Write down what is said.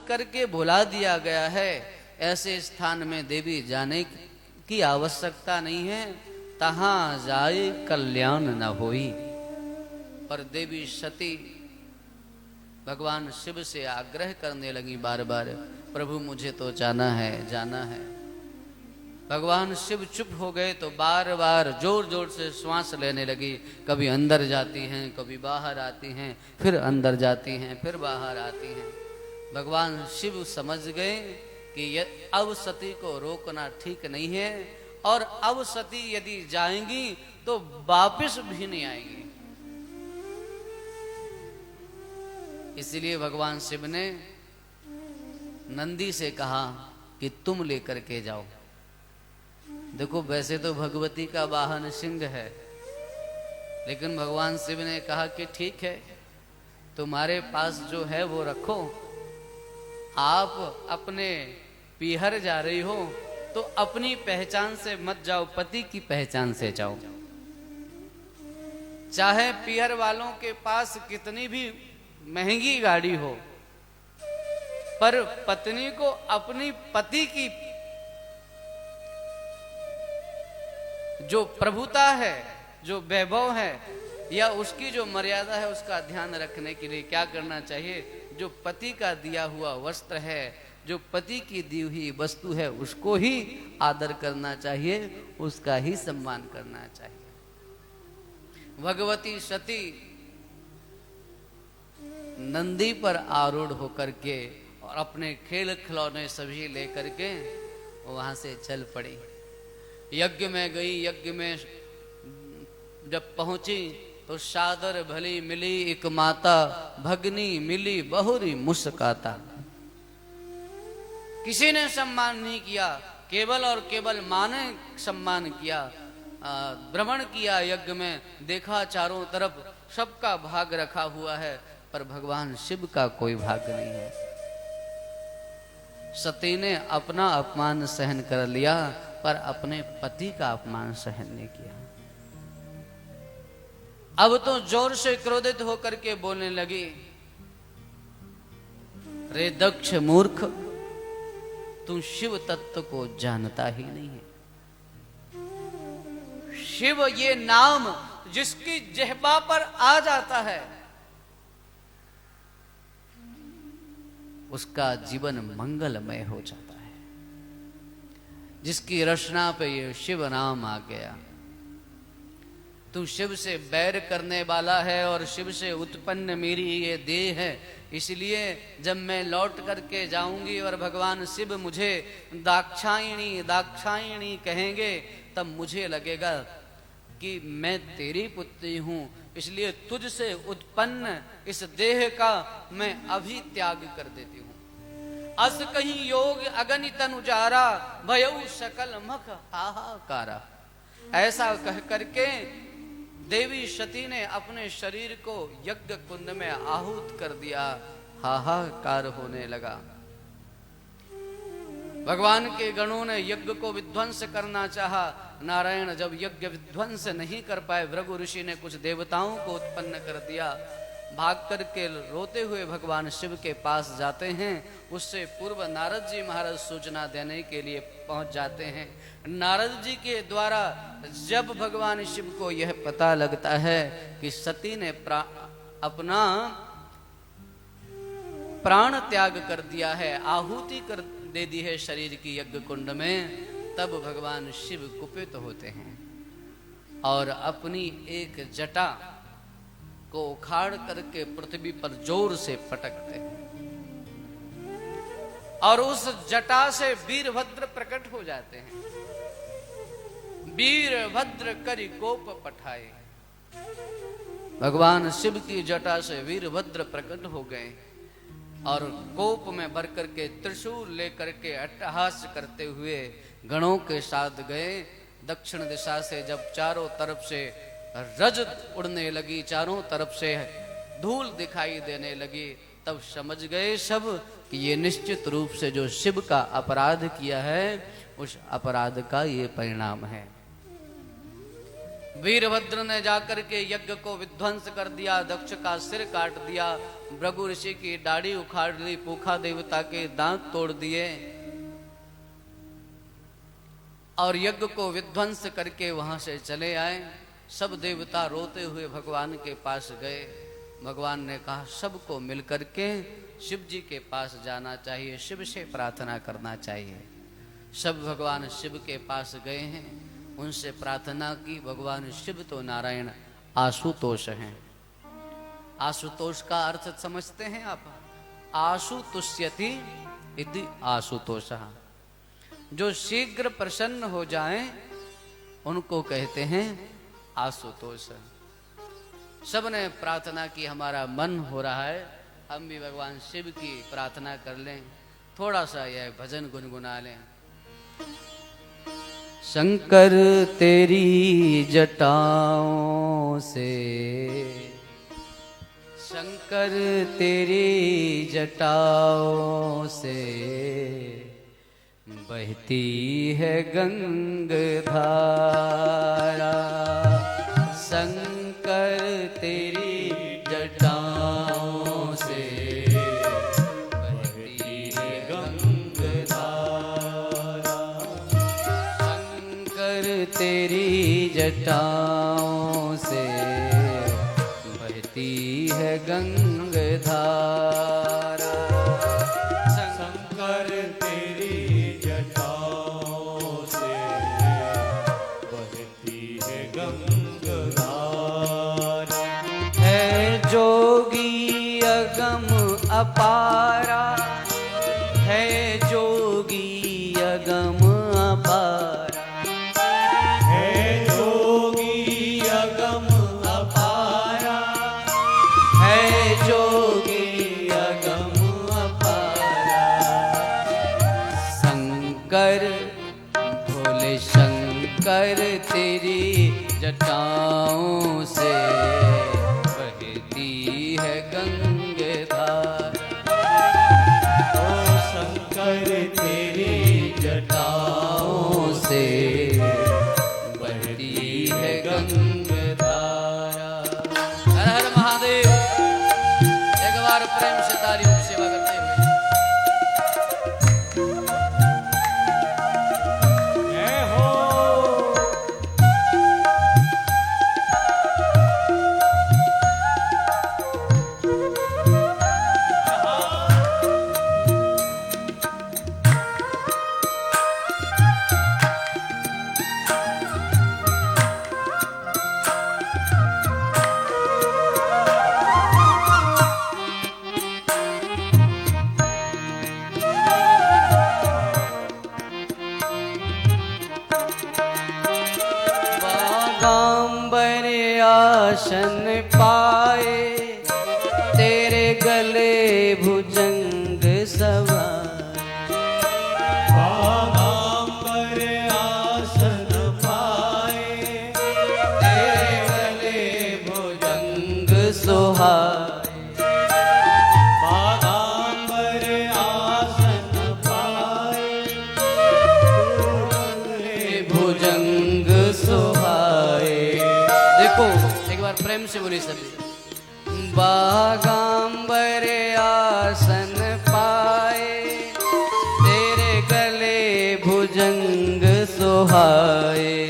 करके भुला दिया गया है। ऐसे स्थान में देवी जाने की आवश्यकता नहीं है, तहां जाए कल्याण न होई। पर देवी सती भगवान शिव से आग्रह करने लगी बार बार, प्रभु मुझे तो जाना है, जाना है। भगवान शिव चुप हो गए तो बार बार जोर जोर से श्वास लेने लगी। कभी अंदर जाती हैं, कभी बाहर आती हैं, फिर अंदर जाती हैं, फिर बाहर आती हैं। भगवान शिव समझ गए कि अब सती को रोकना ठीक नहीं है, और अब सती यदि जाएंगी तो वापस भी नहीं आएंगी। इसलिए भगवान शिव ने नंदी से कहा कि तुम लेकर के जाओ। देखो वैसे तो भगवती का वाहन सिंह है, लेकिन भगवान शिव ने कहा कि ठीक है, तुम्हारे पास जो है वो रखो, आप अपने पीहर जा रही हो तो अपनी पहचान से मत जाओ, पति की पहचान से जाओ। चाहे पीहर वालों के पास कितनी भी महंगी गाड़ी हो, पर पत्नी को अपनी पति की जो प्रभुता है, जो वैभव है, या उसकी जो मर्यादा है, उसका ध्यान रखने के लिए क्या करना चाहिए? जो पति का दिया हुआ वस्त्र है, जो पति की दी हुई वस्तु है, उसको ही आदर करना चाहिए, उसका ही सम्मान करना चाहिए। भगवती सती नंदी पर आरूढ़ होकर के और अपने खेल खिलौने सभी लेकर के वहां से चल पड़ी। यज्ञ में गई। यज्ञ में जब पहुंची तो सादर भली मिली एक माता, भगनी मिली बहुरी मुस्काता। किसी ने सम्मान नहीं किया, केवल और केवल मां ने सम्मान किया। भ्रमण किया यज्ञ में, देखा चारों तरफ सबका भाग रखा हुआ है, पर भगवान शिव का कोई भाग नहीं है। सती ने अपना अपमान सहन कर लिया, पर अपने पति का अपमान सहन नहीं किया। अब तो जोर से क्रोधित होकर के बोलने लगी, रे दक्ष मूर्ख, तू शिव तत्व को जानता ही नहीं है। शिव ये नाम जिसकी जिह्वा पर आ जाता है, उसका जीवन मंगलमय हो जाता है। जिसकी रचना पे ये शिव नाम आ गया, तू शिव से बैर करने वाला है और शिव से उत्पन्न मेरी ये देह है, इसलिए जब मैं लौट करके जाऊंगी और भगवान शिव मुझे दाक्षायणी दाक्षायणी कहेंगे, तब मुझे लगेगा कि मैं तेरी पुत्री हूं, इसलिए तुझसे उत्पन्न इस देह का मैं अभी त्याग कर देती हूं। अस कहीं योग अगणित अनुजारा, भयउ सकल मख हाहाकारा। ऐसा कह करके देवी सती ने अपने शरीर को यज्ञ कुंड में आहूत कर दिया। हाहाकार होने लगा। भगवान के गणों ने यज्ञ को विध्वंस करना चाहा। नारायण जब यज्ञ विध्वंस नहीं कर पाए, भृगु ऋषि ने कुछ देवताओं को उत्पन्न कर दिया। भाग करके रोते हुए भगवान शिव के पास जाते हैं। उससे पूर्व नारद जी महाराज सूचना देने के लिए पहुंच जाते हैं। नारद जी के द्वारा जब भगवान शिव को यह पता लगता है कि सती ने अपना प्राण त्याग कर दिया है, आहुति कर दे दी है शरीर की यज्ञ कुंड में, तब भगवान शिव कुपित होते हैं और अपनी एक जटा को उखाड़ करके पृथ्वी पर जोर से पटकते हैं और उस जटा से वीरभद्र प्रकट हो जाते हैं। वीरभद्र करि कोप पठाए। भगवान शिव की जटा से वीरभद्र प्रकट हो गए और कोप में भर करके त्रिशूल लेकर के अट्टहास करते हुए गणों के साथ गए। दक्षिण दिशा से जब चारों तरफ से रज उड़ने लगी, चारों तरफ से धूल दिखाई देने लगी, तब समझ गए सब कि ये निश्चित रूप से जो शिव का अपराध किया है, उस अपराध का ये परिणाम है। वीरभद्र ने जाकर के यज्ञ को विध्वंस कर दिया, दक्ष का सिर काट दिया, भृगु ऋषि की दाढ़ी उखाड़ ली, पूखा देवता के दांत तोड़ दिए और यज्ञ को विध्वंस करके वहां से चले आए। सब देवता रोते हुए भगवान के पास गए। भगवान ने कहा सबको मिलकर के शिव जी के पास जाना चाहिए, शिव से प्रार्थना करना चाहिए। सब भगवान शिव के पास गए हैं, उनसे प्रार्थना की। भगवान शिव तो नारायण आशुतोष हैं। आशुतोष का अर्थ समझते हैं आप? आशु तुष्यति इति आशुतोषः, जो शीघ्र प्रसन्न हो जाएं उनको कहते हैं आशुतोष। सबने प्रार्थना की, हमारा मन हो रहा है हम भी भगवान शिव की प्रार्थना कर लें, थोड़ा सा यह भजन गुनगुना लें। शंकर तेरी जटाओं से, शंकर तेरी जटाओं से बहती है गंगाधारा। शंकर तेरी जटाओं से बहती है गंगाधारा। शंकर तेरी जटाओं से बहती है गंगाधारा। शंकर तेरी जटाओं से बहती है गंगाधारा। है जोगी अगम अपारा, है जोगी अगम अपारा, है जोगी अगम अपारा, है जोगी अगम अपारा। शंकर भोले शंकर तेरी जटाओं से बहती है गंगाधारा। ओ शंकर तेरी जटाओं से बहती है गंगाधारा। हर हर महादेव। एक बार प्रेम से तालियों की सेवा करते हुए जय हो। बागांबर आसन पाए, तेरे गले भुजंग सवार। बागांबर आसन पाए, तेरे गले भुजंग सुहाए। बागांबर आसन पाए, भुजंग सुहाए। देखो एक बार प्रेम से बोली सभी। बागांबर आसन पाए, तेरे गले भुजंग सुहाए।